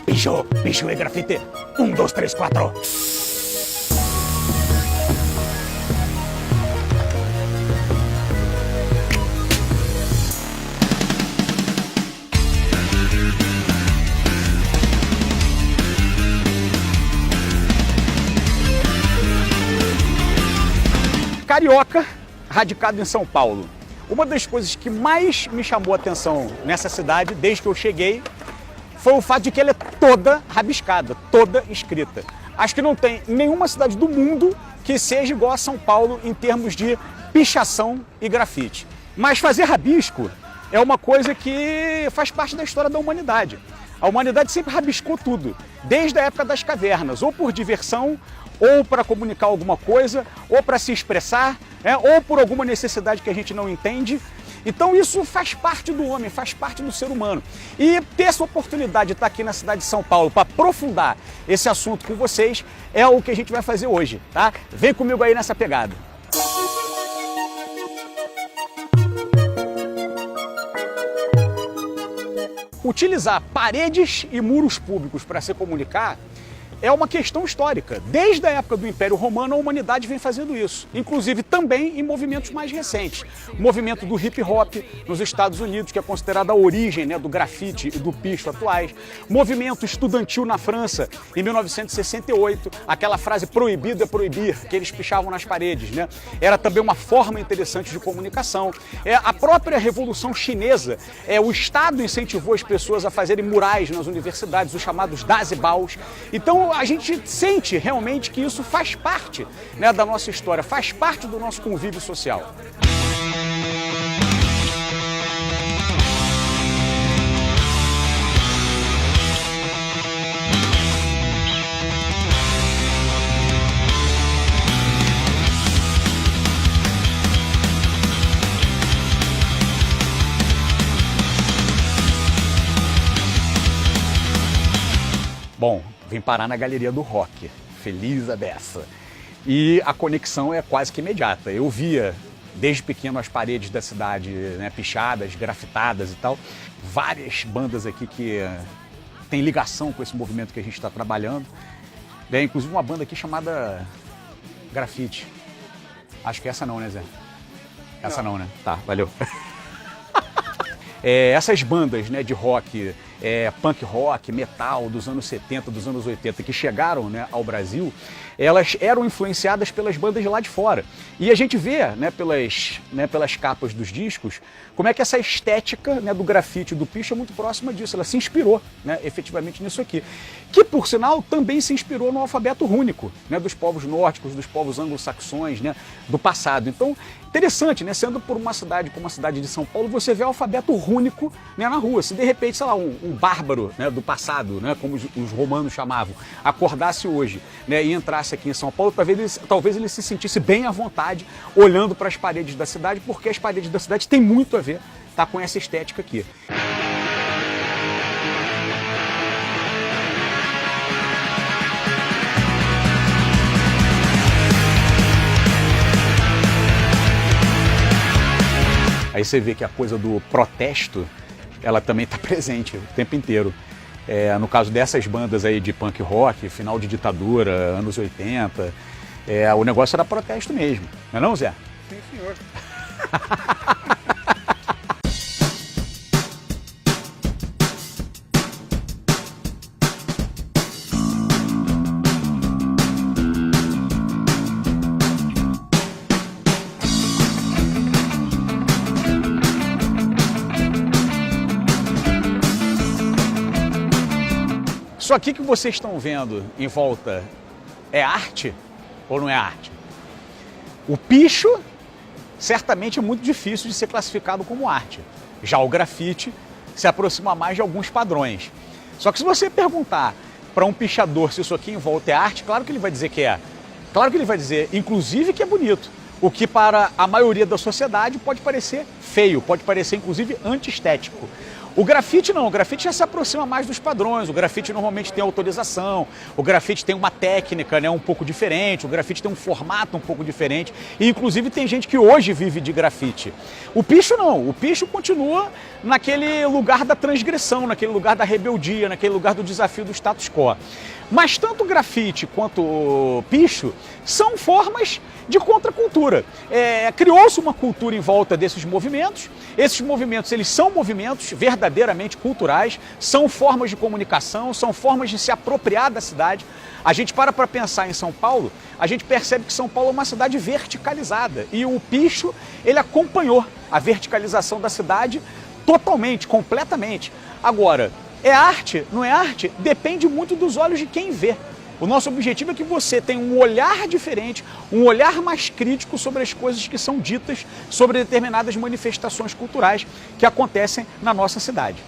Picho e grafite. 1, 2, 3, 4. Carioca, radicado em São Paulo. Uma das coisas que mais me chamou a atenção nessa cidade, desde que eu cheguei, foi o fato de que ela é toda rabiscada, toda escrita. Acho que não tem nenhuma cidade do mundo que seja igual a São Paulo em termos de pichação e grafite. Mas fazer rabisco é uma coisa que faz parte da história da humanidade. A humanidade sempre rabiscou tudo, desde a época das cavernas, ou por diversão, ou para comunicar alguma coisa, ou para se expressar, ou por alguma necessidade que a gente não entende. Então isso faz parte do homem, faz parte do ser humano. E ter essa oportunidade de estar aqui na cidade de São Paulo para aprofundar esse assunto com vocês é o que a gente vai fazer hoje, tá? Vem comigo aí nessa pegada. Utilizar paredes e muros públicos para se comunicar é uma questão histórica. Desde a época do Império Romano, a humanidade vem fazendo isso. Inclusive também em movimentos mais recentes. O movimento do hip hop nos Estados Unidos, que é considerado a origem, do grafite e do picho atuais. Movimento estudantil na França, em 1968. Aquela frase proibido é proibir, que eles pichavam nas paredes. Era também uma forma interessante de comunicação. A própria Revolução Chinesa, o Estado incentivou as pessoas a fazerem murais nas universidades, os chamados Dazibaos. Então, a gente sente realmente que isso faz parte da nossa história, faz parte do nosso convívio social. Bom, vim parar na Galeria do Rock, feliz a beça. E a conexão é quase que imediata. Eu via desde pequeno as paredes da cidade pichadas, grafitadas e tal. Várias bandas aqui que têm ligação com esse movimento que a gente está trabalhando. Inclusive uma banda aqui chamada Grafite. Acho que essa não, né, Zé? Essa não, né? Tá, valeu. Essas bandas de rock, punk rock, metal dos anos 70, dos anos 80, que chegaram ao Brasil, elas eram influenciadas pelas bandas de lá de fora. E a gente vê pelas capas dos discos como é que essa estética do grafite e do picho é muito próxima disso. Ela se inspirou efetivamente nisso aqui. Que, por sinal, também se inspirou no alfabeto rúnico dos povos nórdicos, dos povos anglo-saxões do passado. Então, interessante, sendo por uma cidade como a cidade de São Paulo, você vê o alfabeto rúnico na rua. Se de repente, sei lá, um bárbaro do passado, como os romanos chamavam, acordasse hoje e entrasse aqui em São Paulo, talvez ele se sentisse bem à vontade olhando para as paredes da cidade, porque as paredes da cidade têm muito a ver com essa estética aqui. Aí você vê que a coisa do protesto, ela também está presente o tempo inteiro. No caso dessas bandas aí de punk rock, final de ditadura, anos 80, o negócio era protesto mesmo. Não é não, Zé? Sim, senhor. Isso aqui que vocês estão vendo em volta é arte ou não é arte? O picho certamente é muito difícil de ser classificado como arte. Já o grafite se aproxima mais de alguns padrões. Só que se você perguntar para um pichador se isso aqui em volta é arte, claro que ele vai dizer que é. Claro que ele vai dizer, inclusive, que é bonito. O que para a maioria da sociedade pode parecer feio, pode parecer inclusive antiestético. O grafite não, o grafite já se aproxima mais dos padrões, o grafite normalmente tem autorização, o grafite tem uma técnica, né, um pouco diferente, o grafite tem um formato um pouco diferente, e inclusive tem gente que hoje vive de grafite. O picho não, o picho continua naquele lugar da transgressão, naquele lugar da rebeldia, naquele lugar do desafio do status quo. Mas tanto o grafite quanto o picho são formas de contracultura. Criou-se uma cultura em volta desses movimentos. Esses movimentos, eles são movimentos verdadeiramente culturais, são formas de comunicação, são formas de se apropriar da cidade. A gente para pensar em São Paulo, a gente percebe que São Paulo é uma cidade verticalizada e o picho, ele acompanhou a verticalização da cidade totalmente, completamente. Agora, é arte? Não é arte? Depende muito dos olhos de quem vê. O nosso objetivo é que você tenha um olhar diferente, um olhar mais crítico sobre as coisas que são ditas sobre determinadas manifestações culturais que acontecem na nossa cidade.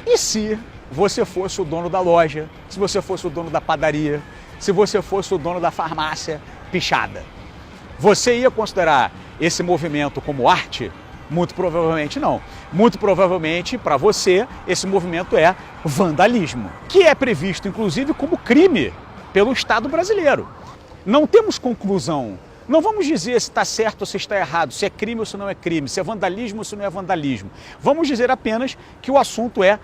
E se você fosse o dono da loja, se você fosse o dono da padaria, se você fosse o dono da farmácia pichada? Você ia considerar esse movimento como arte? Muito provavelmente não. Muito provavelmente, para você, esse movimento é vandalismo, que é previsto, inclusive, como crime pelo Estado brasileiro. Não temos conclusão. Não vamos dizer se está certo ou se está errado, se é crime ou se não é crime, se é vandalismo ou se não é vandalismo. Vamos dizer apenas que o assunto é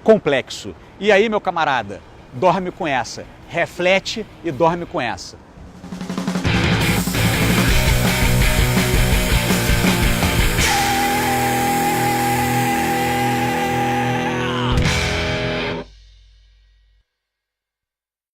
complexo. E aí, meu camarada, dorme com essa, reflete e dorme com essa.